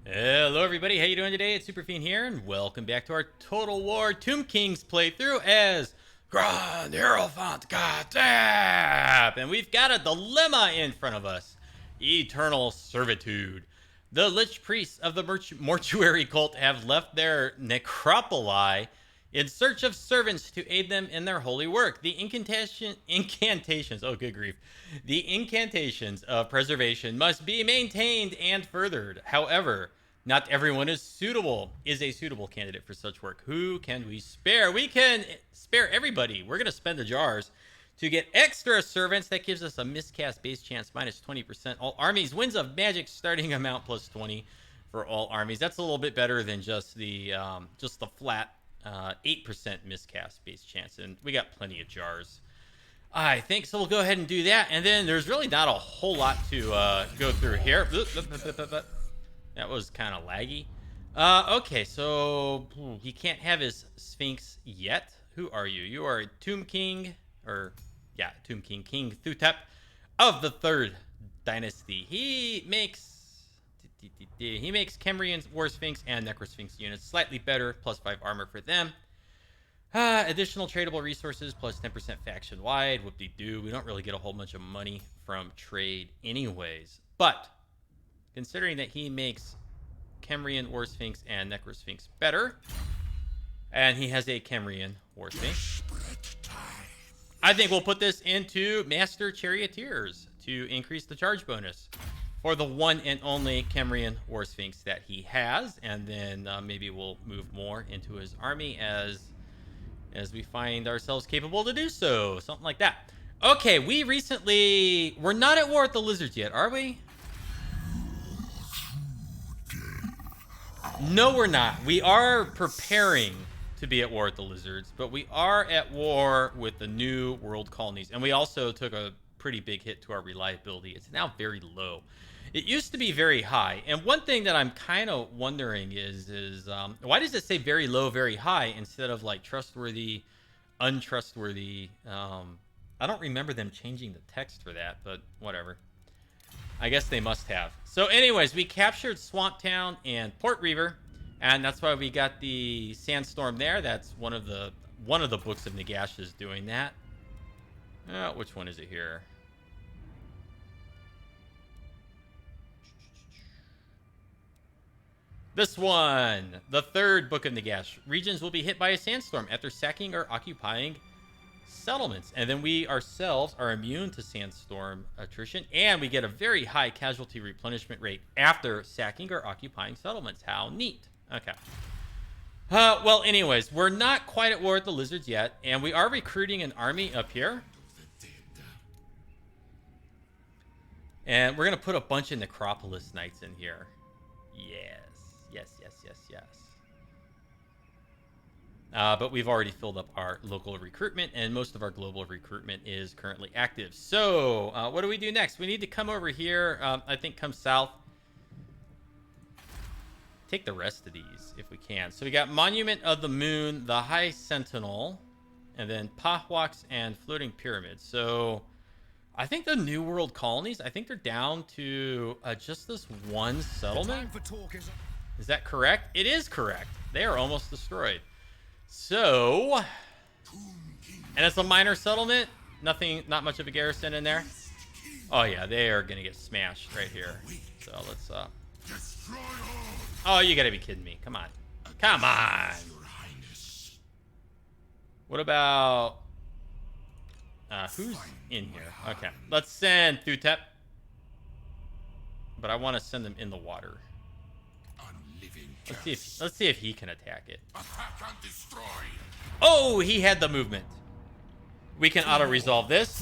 Hello everybody, how you doing today? It's Superfiend here, and welcome back to our Total War Tomb Kings playthrough as Grand Hierophant Khatep! And we've got a dilemma in front of us. Eternal servitude. The Lich Priests of the Mortuary Cult have left their necropoli in search of servants to aid them in their holy work. The incantations, oh good grief. The incantations of preservation must be maintained and furthered. However, not everyone is a suitable candidate for such work. Who can we spare? We can spare everybody. We're going to spend the jars to get extra servants. That gives us a miscast base chance minus 20%. All armies, winds of magic starting amount plus 20 for all armies. That's a little bit better than just the flat 8% miscast base chance, and we got plenty of jars, I think. So we'll go ahead and do that, and then there's really not a whole lot to go through here. That was kind of laggy. Okay, so he can't have his Sphinx yet. Who are you? You are a Tomb King, Tomb King, King Khatep of the Third Dynasty. He makes Kemrian War Sphinx and Necro Sphinx units slightly better, plus 5 armor for them. Additional tradable resources, plus 10% faction wide. Whoop-de-doo. We don't really get a whole bunch of money from trade anyways. But considering that he makes Kemrian War Sphinx and Necro Sphinx better, and he has a Kemrian War Sphinx, I think we'll put this into Master Charioteers to increase the charge bonus for the one and only Kemrian War Sphinx that he has, and then maybe we'll move more into his army as we find ourselves capable to do so. Something like that. Okay, we're not at war with the lizards yet, are we? No, we're not. We are preparing to be at war with the lizards, but we are at war with the new World Colonies, and we also took a pretty big hit to our reliability. It's now very low. It used to be very high, and one thing that I'm kind of wondering is why does it say very low, very high instead of like trustworthy, untrustworthy? I don't remember them changing the text for that, but whatever. I guess they must have. So anyways, we captured Swamp Town and Port Reaver, and that's why we got the Sandstorm there. That's one of the books of Nagash is doing that. Which one is it here? This one, the third book of Nagash. Regions will be hit by a sandstorm after sacking or occupying settlements. And then we ourselves are immune to sandstorm attrition, and we get a very high casualty replenishment rate after sacking or occupying settlements. How neat. Okay. Well, anyways, we're not quite at war with the lizards yet, and we are recruiting an army up here. And we're going to put a bunch of Necropolis Knights in here. Yes. But we've already filled up our local recruitment, and most of our global recruitment is currently active. So, what do we do next? We need to come over here. I think come south. Take the rest of these if we can. So we got Monument of the Moon, the High Sentinel, and then Pahwaks and Floating Pyramids. So I think the New World Colonies, I think they're down to just this one settlement. Is that correct? It is correct. They are almost destroyed. So, and it's a minor settlement. Not much of a garrison in there. Oh yeah, they are gonna get smashed right here. So let's oh, you gotta be kidding me. Come on. What about who's in here? Okay, let's send Khatep, but I want to send them in the water. Let's see if he can attack it. Oh, he had the movement. We can auto-resolve this.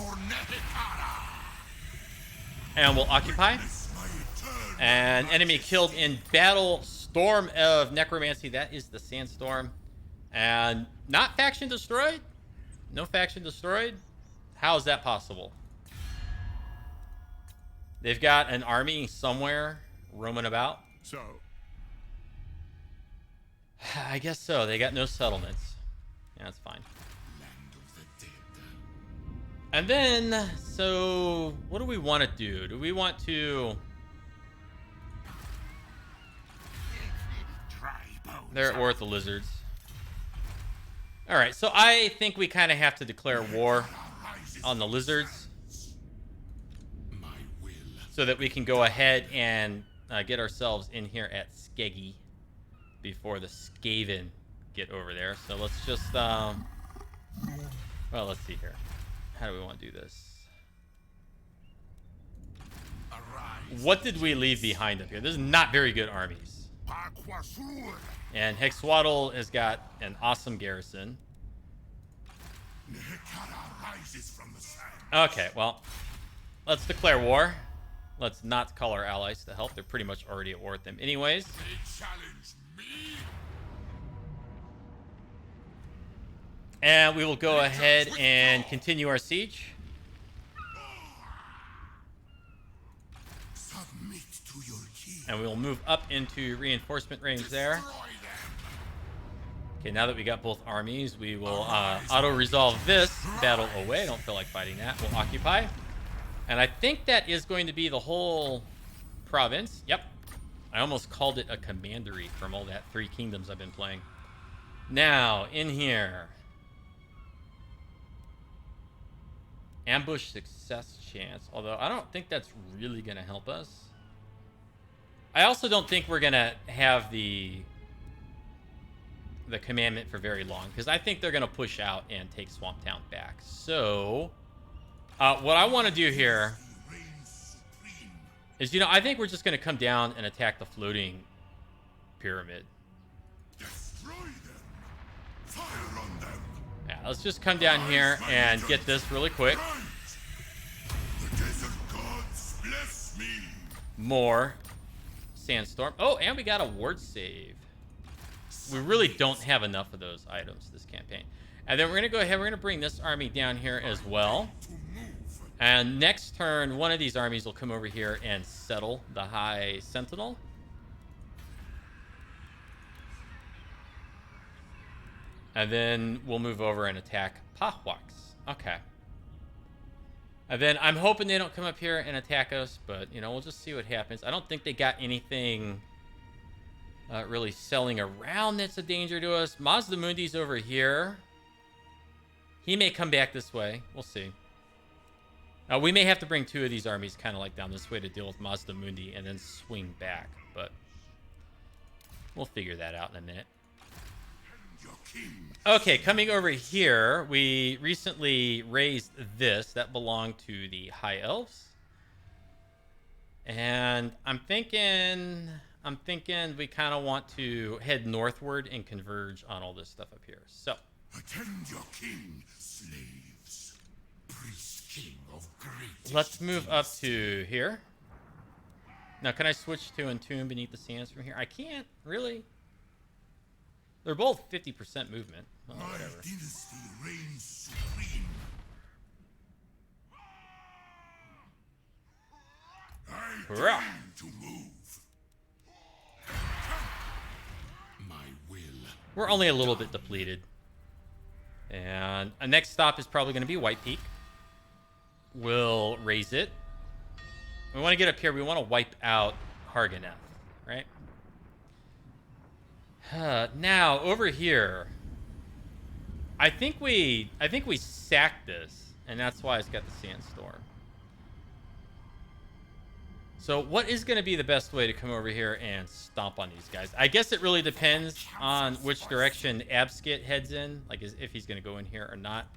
And we'll occupy. And enemy killed in battle. Storm of Necromancy. That is the Sandstorm. And not faction destroyed? No faction destroyed? How is that possible? They've got an army somewhere roaming about. So, I guess so. They got no settlements. Yeah, that's fine. And then, so what do we want to do? Do we want to They're at war with the lizards. All right, so I think we kind of have to declare war on the lizards so that we can go ahead and get ourselves in here at Skeggy before the Skaven get over there. So let's just, well, let's see here. How do we want to do this? What did we leave behind up here? This is not very good armies. And Hexoatl has got an awesome garrison. Okay, well, let's declare war. Let's not call our allies to help. They're pretty much already at war with them anyways. And we will go ahead and continue our siege. And we will move up into reinforcement range there. Okay, now that we got both armies, we will auto-resolve this battle away. I don't feel like fighting that. We'll occupy. And I think that is going to be the whole province. Yep. I almost called it a commandery from all that Three Kingdoms I've been playing. Now, in here. Ambush success chance. Although, I don't think that's really going to help us. I also don't think we're going to have the commandment for very long, because I think they're going to push out and take Swamp Town back. So, what I want to do here is, I think we're just going to come down and attack the floating pyramid. Yeah, let's just come down here and get this really quick. More sandstorm. Oh, and we got a ward save. We really don't have enough of those items this campaign. And then we're going to go ahead, we're going to bring this army down here as well. And next turn, one of these armies will come over here and settle the High Sentinel. And then we'll move over and attack Pahwaks. Okay. And then I'm hoping they don't come up here and attack us, but, we'll just see what happens. I don't think they got anything really selling around that's a danger to us. Mazdamundi's over here. He may come back this way. We'll see. We may have to bring two of these armies kind of like down this way to deal with Mazdamundi and then swing back, but we'll figure that out in a minute. Okay, coming over here, we recently raised this. That belonged to the High Elves. And I'm thinking we kind of want to head northward and converge on all this stuff up here. So, attend your king, slaves. Priest king of great. Let's move up to here. Now, can I switch to Entomb Beneath the Sands from here? I can't, really. They're both 50% movement. Oh, whatever. My dynasty reigns supreme. I dare to move. My will. We're only a little bit depleted. And a next stop is probably going to be White Peak. We'll raise it. We want to get up here. We want to wipe out Harganeth, right? Now over here, I think we sacked this, and that's why it's got the sandstorm. So what is going to be the best way to come over here and stomp on these guys? I guess it really depends on which direction Abskit heads in, like if he's going to go in here or not.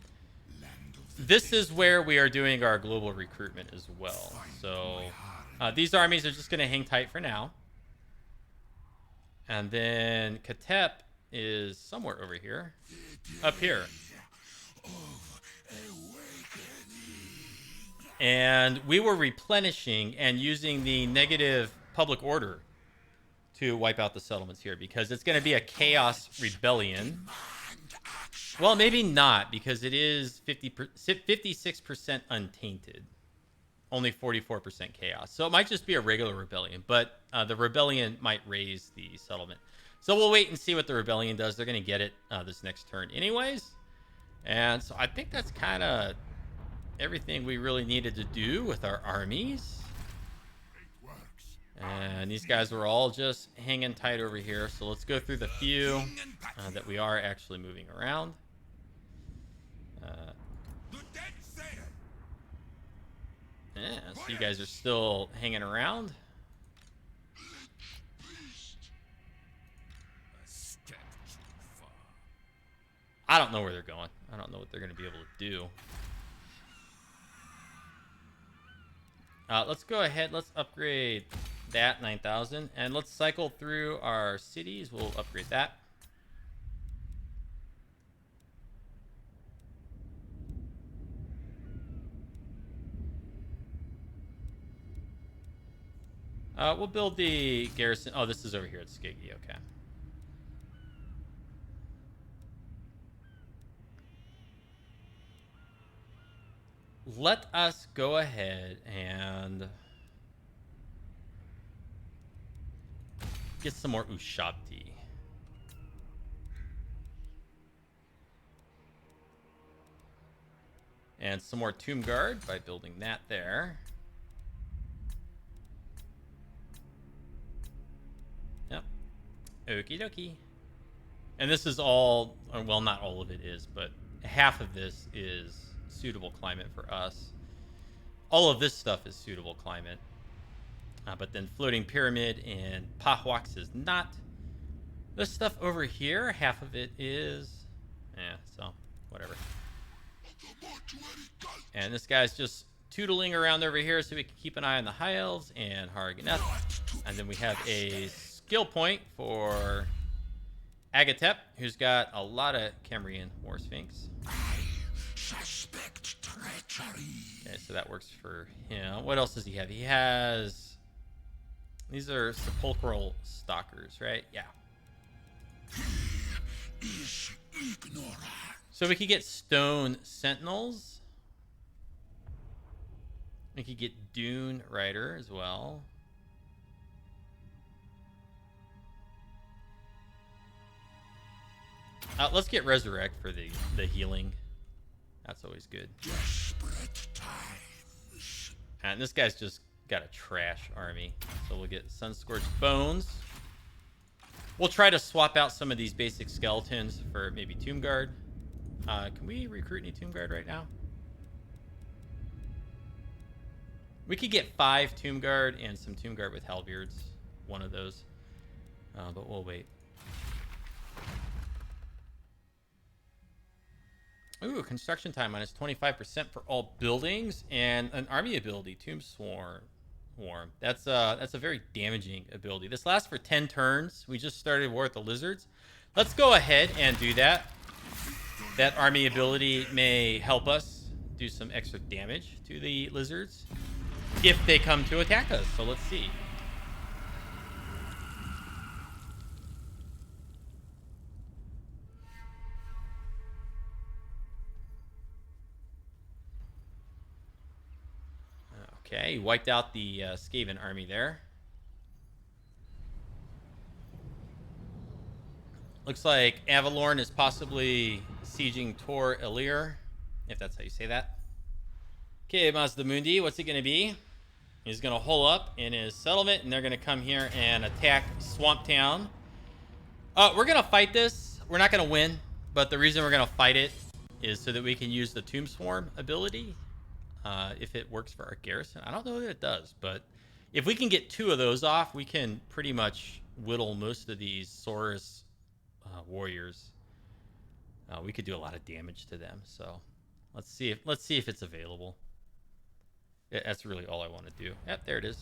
This is where we are doing our global recruitment as well. So these armies are just going to hang tight for now. And then Khatep is somewhere over here. Up here. And we were replenishing and using the negative public order to wipe out the settlements here, because it's going to be a chaos rebellion. Well, maybe not, because it is 56% untainted. Only 44% chaos. So it might just be a regular rebellion, but the rebellion might raise the settlement. So we'll wait and see what the rebellion does. They're going to get it this next turn anyways. And so I think that's kind of everything we really needed to do with our armies. And And these guys were all just hanging tight over here. So let's go through the few that we are actually moving around. Yeah, so you guys are still hanging around. I don't know where they're going. I don't know what they're going to be able to do. Let's go ahead. Let's upgrade that 9,000. And let's cycle through our cities. We'll upgrade that. We'll build the garrison. Oh, this is over here at Skiggy. Okay. Let us go ahead and get some more Ushabti. And some more Tomb Guard by building that there. Yep. Okie dokie. And this is all, or well, not all of it is, but half of this is suitable climate for us. All of this stuff is suitable climate. But then Floating Pyramid and Pahwax is not. This stuff over here, half of it is. So whatever. And this guy's just tootling around over here so we can keep an eye on the High Elves and Harganeth. And then we have a skill point for Agatep, who's got a lot of Cambrian War Sphinx. Suspect treachery. Okay, so that works for him. What else does he have? He has... These are sepulchral stalkers, right? Yeah. He is ignorant. So we could get stone sentinels. We could get Dune Rider as well. Let's get Resurrect for the healing. That's always good. Desperate times. And this guy's just got a trash army. So we'll get Sunscorched Bones. We'll try to swap out some of these basic skeletons for maybe Tomb Guard. Can we recruit any Tomb Guard right now? We could get 5 Tomb Guard and some Tomb Guard with Halberds. One of those. But we'll wait. Ooh, construction time minus 25% for all buildings and an army ability, Tomb Swarm. That's a very damaging ability. This lasts for 10 turns. We just started War with the Lizards. Let's go ahead and do that. That army ability may help us do some extra damage to the lizards if they come to attack us. So let's see. Okay, he wiped out the Skaven army there. Looks like Avalorn is possibly sieging Tor Elir, if that's how you say that. Okay, Mazdamundi, what's it going to be? He's going to hole up in his settlement, and they're going to come here and attack Swamp Town. We're going to fight this. We're not going to win, but the reason we're going to fight it is so that we can use the Tomb Swarm ability. If it works for our garrison. I don't know that it does, but if we can get 2 of those off, we can pretty much whittle most of these Saurus warriors. We could do a lot of damage to them. So let's see if it's available. Yeah, that's really all I want to do. Yep, there it is.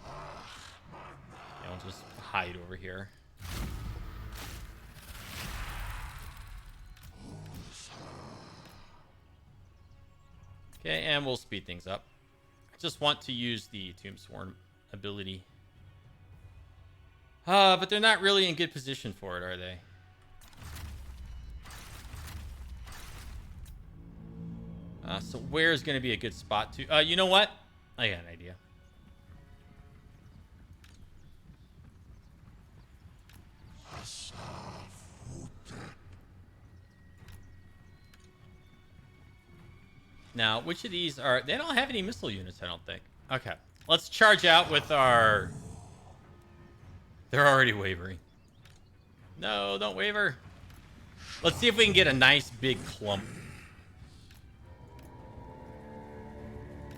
Yeah, I'll just hide over here. Okay, and we'll speed things up. I just want to use the Tomb Swarm ability. But they're not really in good position for it, are they? So where's going to be a good spot to... you know what? I got an idea. Now, which of these are... They don't have any missile units, I don't think. Okay. Let's charge out with our They're already wavering. No, don't waver. Let's see if we can get a nice big clump.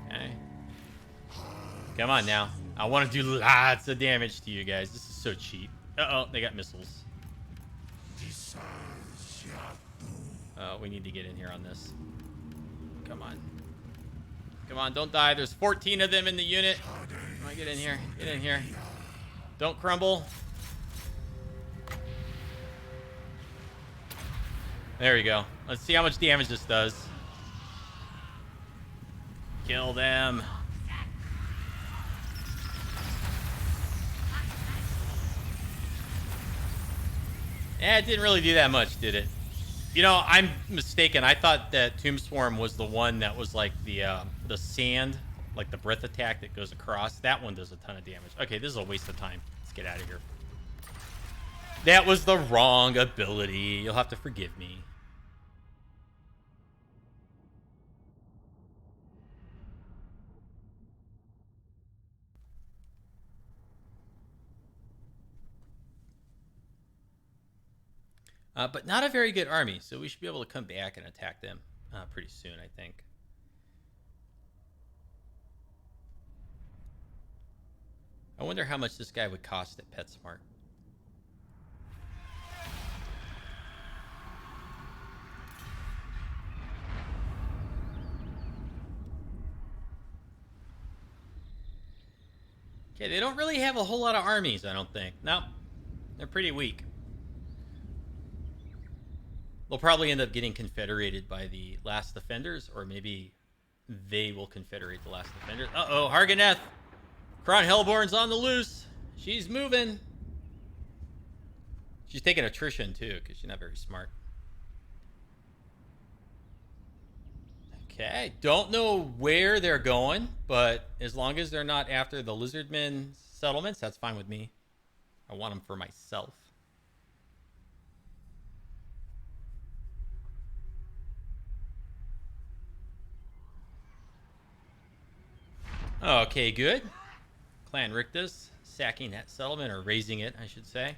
Okay. Come on now. I want to do lots of damage to you guys. This is so cheap. Uh-oh, they got missiles. Oh, we need to get in here on this. Come on. Come on, don't die. There's 14 of them in the unit. Come on, get in here. Get in here. Don't crumble. There we go. Let's see how much damage this does. Kill them. Eh, it didn't really do that much, did it? You know, I'm mistaken. I thought that Tomb Swarm was the one that was like the sand, like the breath attack that goes across. That one does a ton of damage. Okay, this is a waste of time. Let's get out of here. That was the wrong ability. You'll have to forgive me. But not a very good army, so we should be able to come back and attack them pretty soon, I think. I wonder how much this guy would cost at PetSmart. Okay, they don't really have a whole lot of armies, I don't think. No, they're pretty weak. They'll probably end up getting confederated by the last defenders, or maybe they will confederate the last defenders. Uh-oh, Harganeth! Kron Hellborn's on the loose. She's moving. She's taking attrition, too, because she's not very smart. Okay, don't know where they're going, but as long as they're not after the lizardmen settlements, that's fine with me. I want them for myself. Okay, good. Clan Rictus sacking that settlement, or raising it, I should say.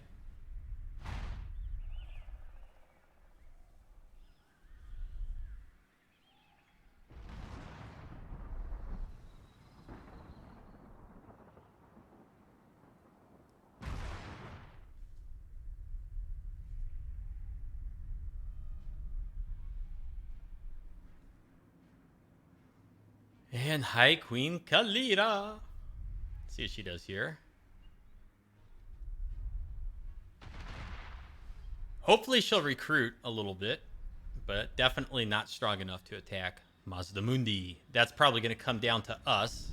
And High Queen Kalira. See what she does here. Hopefully she'll recruit a little bit, but definitely not strong enough to attack Mazdamundi. That's probably going to come down to us.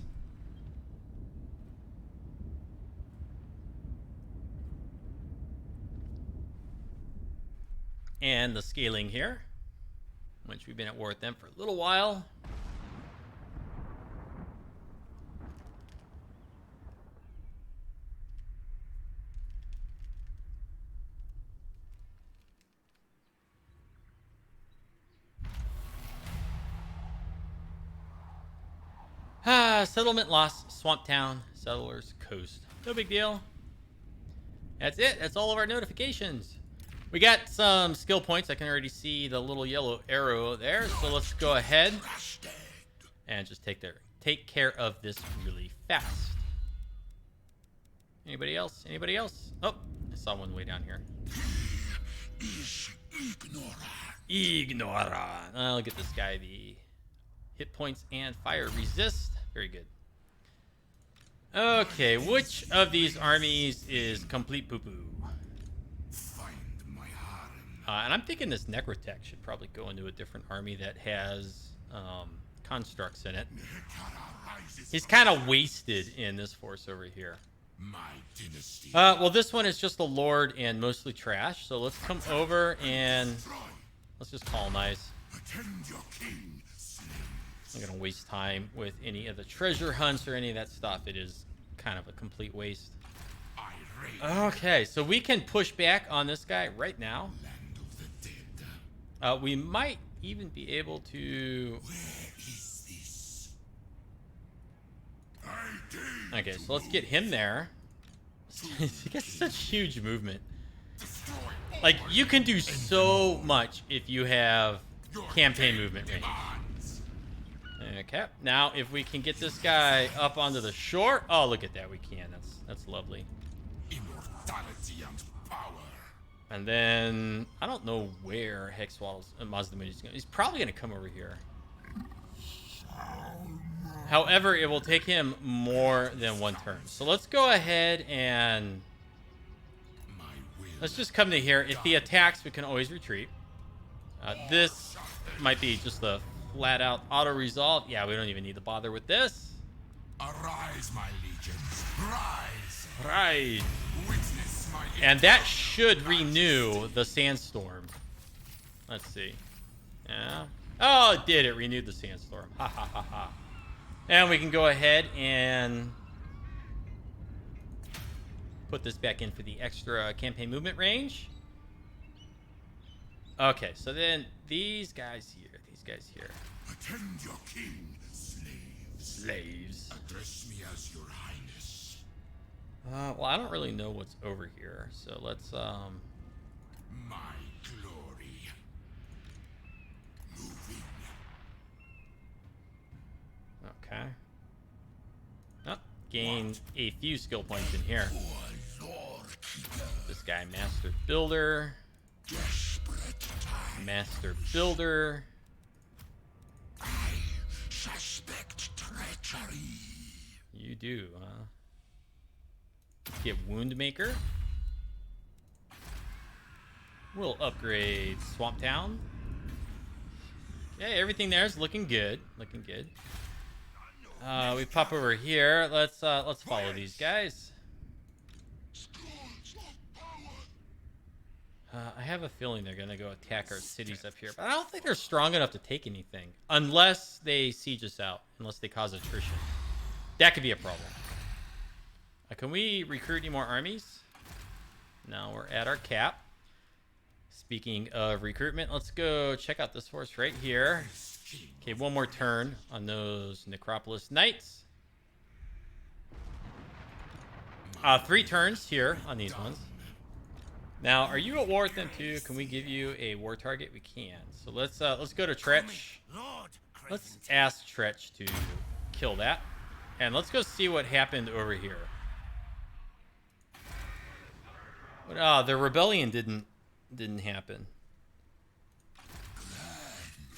And the Skaeling here, which we've been at war with them for a little while. Settlement lost. Swamp Town. Settlers Coast. No big deal. That's it. That's all of our notifications. We got some skill points. I can already see the little yellow arrow there. So let's go ahead and just take care of this really fast. Anybody else? Anybody else? Oh, I saw one way down here. Ignora. I'll get this guy the hit points and fire resist. Very good. Okay, which of these armies is complete poo-poo? And I'm thinking this Necrotech should probably go into a different army that has constructs in it. He's kind of wasted in this force over here. Well, this one is just a lord and mostly trash. So let's come over and let's just colonize. I'm not going to waste time with any of the treasure hunts or any of that stuff. It is kind of a complete waste. Okay, so we can push back on this guy right now. We might even be able to... Okay, so let's get him there. He gets such huge movement. Like, you can do so much if you have campaign movement range. Okay, now if we can get this guy up onto the shore. Oh, look at that, we can. That's lovely. Immortality and power. And then I don't know where Hexoatl and Mazdamun is going. He's probably going to come over here. However, it will take him more than one turn. So let's go ahead and let's just come to here. If he attacks, we can always retreat. This might be just a flat-out auto-resolve. Yeah, we don't even need to bother with this. Arise, my legions. Rise. Right. Witness my And that should renew the sandstorm. Let's see. Yeah. Oh, it did. It renewed the sandstorm. Ha ha ha ha. And we can go ahead and put this back in for the extra campaign movement range. Okay, so then these guys here. attend your king, slaves. Slaves. Address me as your highness. Well, I don't really know what's over here. So let's, My glory. Moving. okay. Oh, gain a few skill points in here. Oh, Lord Keeper. This guy, Master Builder. Desperate time. Master Builder. I suspect treachery. You do, huh? Get Wound Maker. We'll upgrade Swamp Town. Yeah, everything there is looking good. Looking good. We pop over here. Let's follow these guys. I have a feeling they're gonna go attack our cities up here, but I don't think they're strong enough to take anything unless they siege us out, unless they cause attrition. That could be a problem. Can we recruit any more armies? No, we're at our cap. Speaking of recruitment, let's go check out this force right here. Okay, one more turn on those Necropolis Knights. 3 turns here on these ones. Now, are you at war with them too? Can we give you a war target? We can. So let's go to Tretch. Let's ask Tretch to kill that, and let's go see what happened over here. But, the rebellion didn't happen.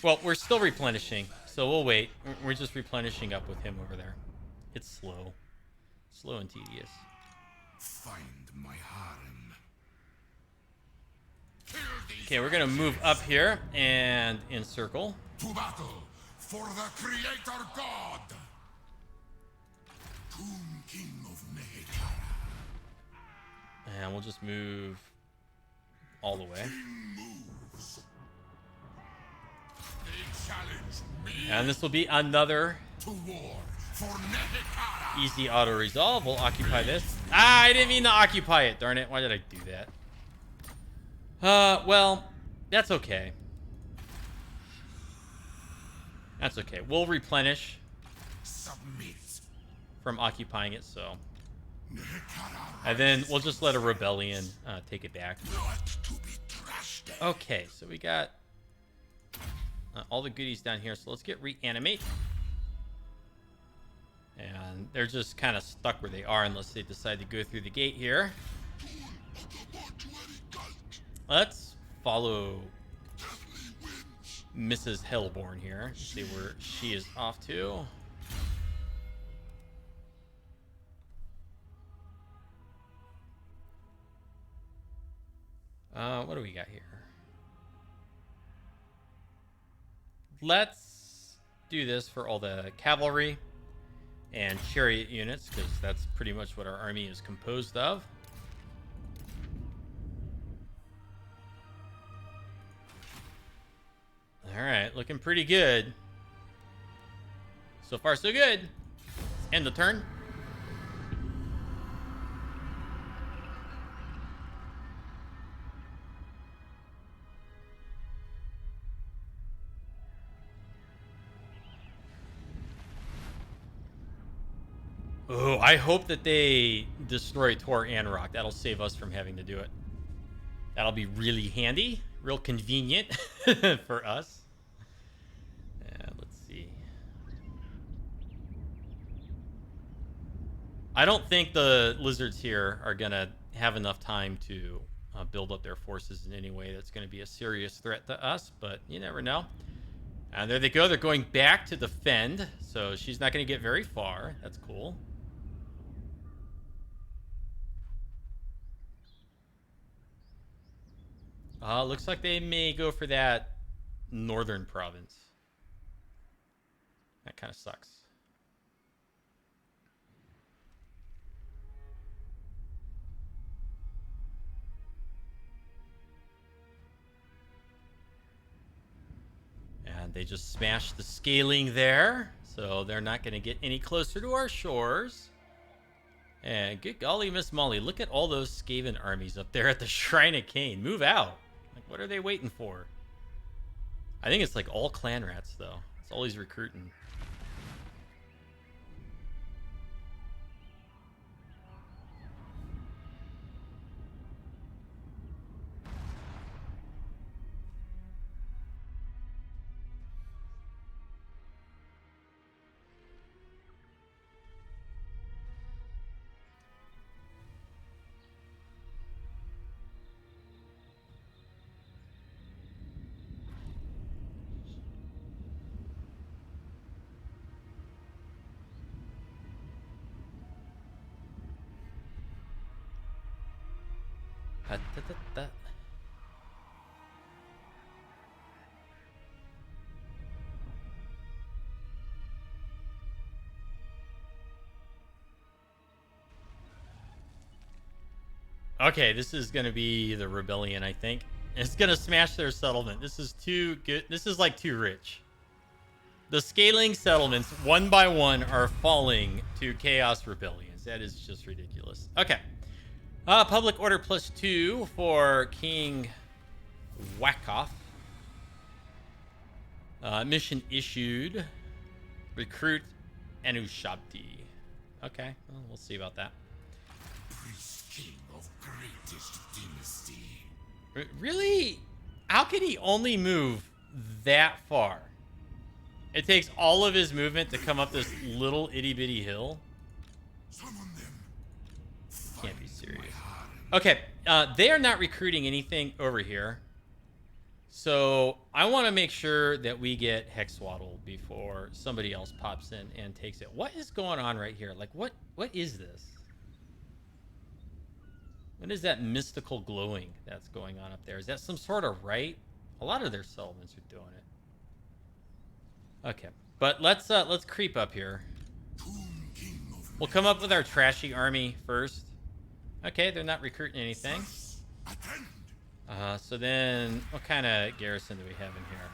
Well, we're still replenishing, so we'll wait. We're just replenishing up with him over there. It's slow and tedious. Find my harem. Okay, we're gonna move up here and encircle. To battle for the Creator God. Tomb King of Nehekara. And we'll just move all the way. King moves. They challenge me And this will be another to war for Nehekara. easy auto resolve. We'll occupy this. Ah, I didn't mean to occupy it. Darn it. Why did I do that? Well, that's okay. That's okay. We'll replenish Submit. from occupying it, so. Nehekara. And then we'll just let a rebellion take it back. Not to be trusted. Okay, so we got all the goodies down here. So let's get reanimate. And they're just kind of stuck where they are unless they decide to go through the gate here. Let's follow Mrs. Hellborn here. See where she is off to. What do we got here? Let's do this for all the cavalry and chariot units, because that's pretty much what our army is composed of. All right, looking pretty good. So far, so good. Let's end the turn. Oh, I hope that they destroy Tor and Rock. That'll save us from having to do it. That'll be really handy, real convenient for us. Let's see. I don't think the lizards here are going to have enough time to build up their forces in any way that's going to be a serious threat to us, but you never know. And there they go. They're going back to defend, so she's not going to get very far. That's cool. Looks like they may go for that northern province. That kind of sucks. And they just smashed the scaling there, so they're not going to get any closer to our shores. And good golly, Miss Molly, look at all those Skaven armies up there at the Shrine of Cain. Move out. Like, what are they waiting for? I think it's like all clan rats, though. It's all he's recruiting. Okay, this is going to be the rebellion, I think. It's going to smash their settlement. This is too good. This is like too rich. The scaling settlements, one by one, are falling to chaos rebellions. That is just ridiculous. Okay. Public order +2 for King Wackoff. Mission issued. Recruit Anushabti. Okay, well, we'll see about that. Priest king of greatest dynasty. Really? How can he only move that far? It takes all of his movement to come up this little itty-bitty hill? Summon them. Can't be serious. Okay, they are not recruiting anything over here. So I want to make sure that we get Hexoatl before somebody else pops in and takes it. What is going on right here? Like, what is this? What is that mystical glowing that's going on up there? Is that some sort of rite? A lot of their settlements are doing it. Okay, but let's creep up here. We'll come up with our trashy army first. Okay, they're not recruiting anything. So then, what kind of garrison do we have in here?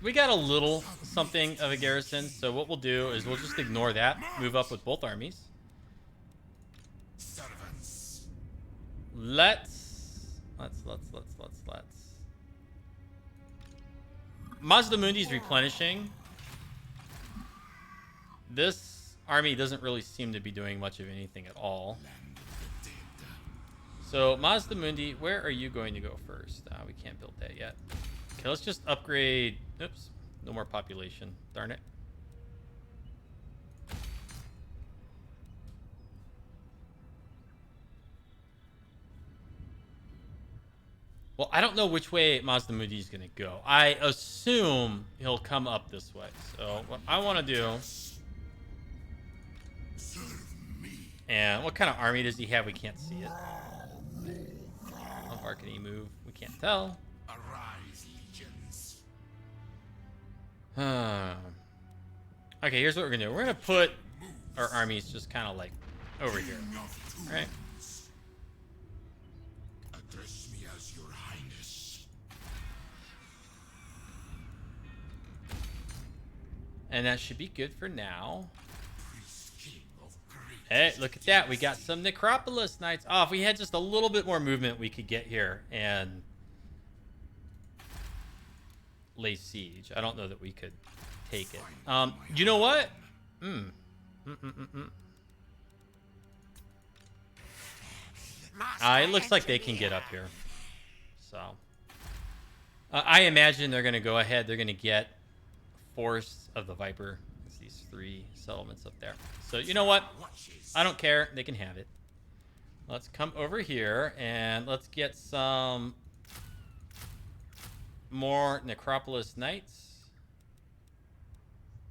We got a little something of a garrison, so what we'll do is we'll just ignore that, move up with both armies. Let's. Mazdamundi's replenishing. This army doesn't really seem to be doing much of anything at all. So, Mazdamundi, where are you going to go first? We can't build that yet. Okay, let's just upgrade. Oops, no more population. Darn it. Well, I don't know which way Mazdamundi is going to go. I assume he'll come up this way. So, what I want to do... And what kind of army does he have? We can't see it. How far can he move? We can't tell. Arise, legions. Okay, here's what we're gonna do. We're gonna put our armies just kind of like over here. All right. Address me as your highness. And that should be good for now. Hey, look at that. We got some Necropolis Knights. Oh, if we had just a little bit more movement, we could get here and lay siege. I don't know that we could take it. You know what? It looks like they can get up here. So I imagine they're going to go ahead. They're going to get Force of the Viper. It's these 3 settlements up there. So you know what? I don't care. They can have it. Let's come over here and let's get some more Necropolis Knights.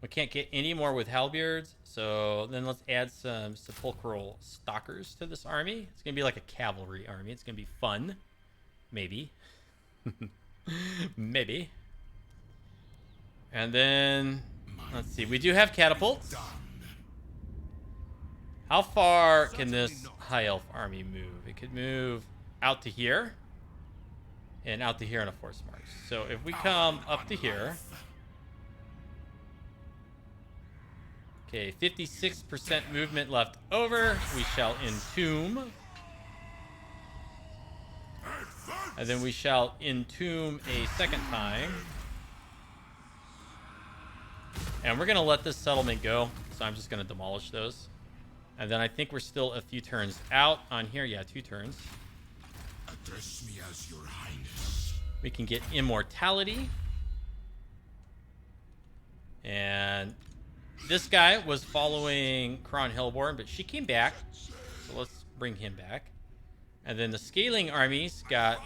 We can't get any more with halberds, so then let's add some sepulchral stalkers to this army. It's gonna be like a cavalry army. It's gonna be fun, maybe. Maybe. And then let's see. We do have catapults. How far can this high elf army move? It could move out to here and out to here on a force march. So if we come up to here. Okay, 56% movement left over. We shall entomb. And then we shall entomb a second time. And we're going to let this settlement go. So I'm just going to demolish those. And then I think we're still a few turns out on here. Yeah, 2 turns. Address me as your highness. We can get immortality. And this guy was following Kron Hellborn, but she came back. So let's bring him back. And then the Skaeling armies got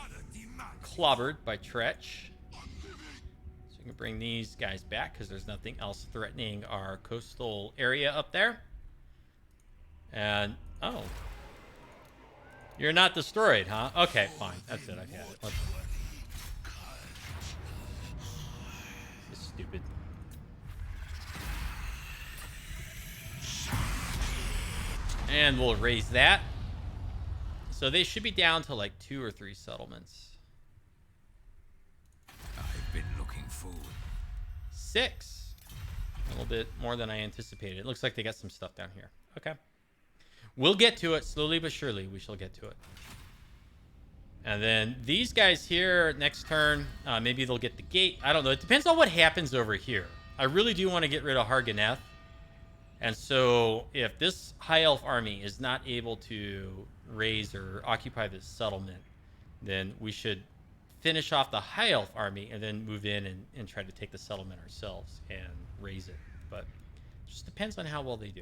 clobbered by Tretch. So we can bring these guys back because there's nothing else threatening our coastal area up there. And, oh. You're not destroyed, huh? Okay, fine. That's it. I've had it. This is stupid. And we'll raise that. So they should be down to like 2 or 3 settlements. I've been looking forward. 6. A little bit more than I anticipated. It looks like they got some stuff down here. Okay. We'll get to it slowly but surely. We shall get to it. And then these guys here next turn, maybe they'll get the gate. I don't know. It depends on what happens over here. I really do want to get rid of Harganeth. And so if this high elf army is not able to raise or occupy this settlement, then we should finish off the high elf army and then move in and try to take the settlement ourselves and raise it. But it just depends on how well they do.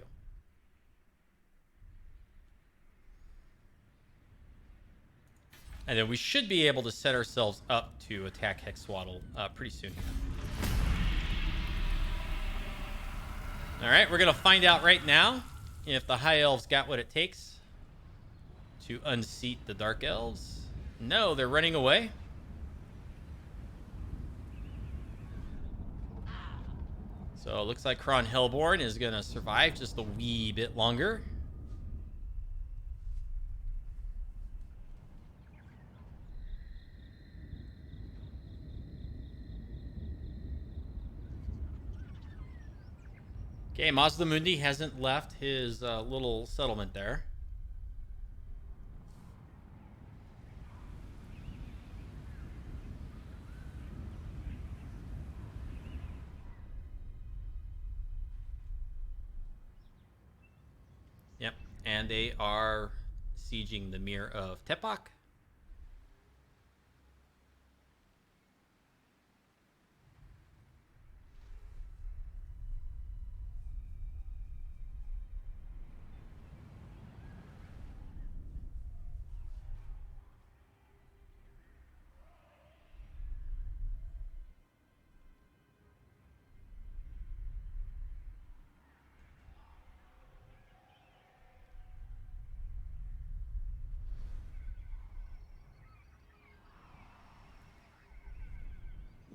And then we should be able to set ourselves up to attack Hexoatl pretty soon. All right, we're going to find out right now if the High Elves got what it takes to unseat the Dark Elves. No, they're running away. So it looks like Kron Hellborn is going to survive just a wee bit longer. Okay, Mazdamundi hasn't left his little settlement there. Yep, and they are sieging the Mirror of Tepak.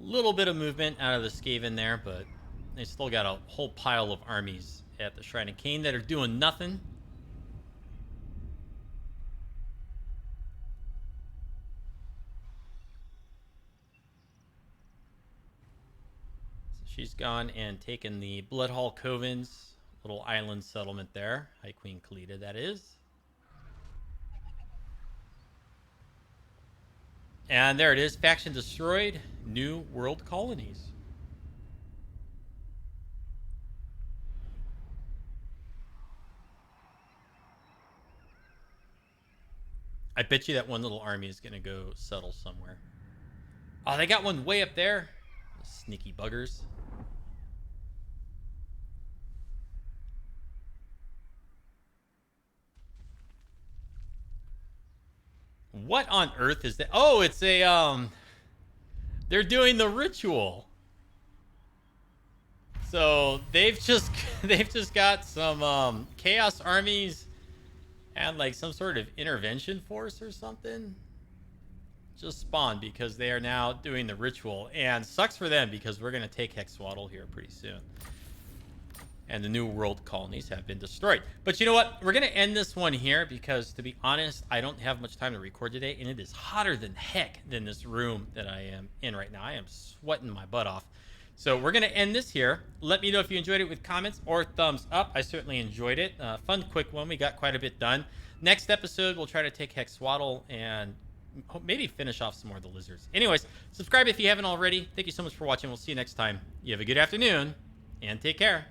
Little bit of movement out of the Skaven there, but they still got a whole pile of armies at the Shrine of Cain that are doing nothing. So she's gone and taken the Bloodhall Covens, little island settlement there. High Queen Khalida, that is. And there it is, faction destroyed, new World Colonies. I bet you that one little army is going to go settle somewhere. Oh, they got one way up there. Sneaky buggers. What on earth is that? Oh, it's a, they're doing the ritual. So they've just got some chaos armies and like some sort of intervention force or something just spawned because they are now doing the ritual, and sucks for them because we're gonna take Hexoatl here pretty soon. And the new world colonies have been destroyed. But you know what? We're gonna end this one here because, to be honest, I don't have much time to record today, and it is hotter than heck than this room that I am in right now. I am sweating my butt off. So we're going to end this here. Let me know if you enjoyed it with comments or thumbs up. I certainly enjoyed it. Fun, quick one. We got quite a bit done. Next episode, we'll try to take Hexoatl and maybe finish off some more of the lizards. Anyways, subscribe if you haven't already. Thank you so much for watching. We'll see you next time. You have a good afternoon, and take care.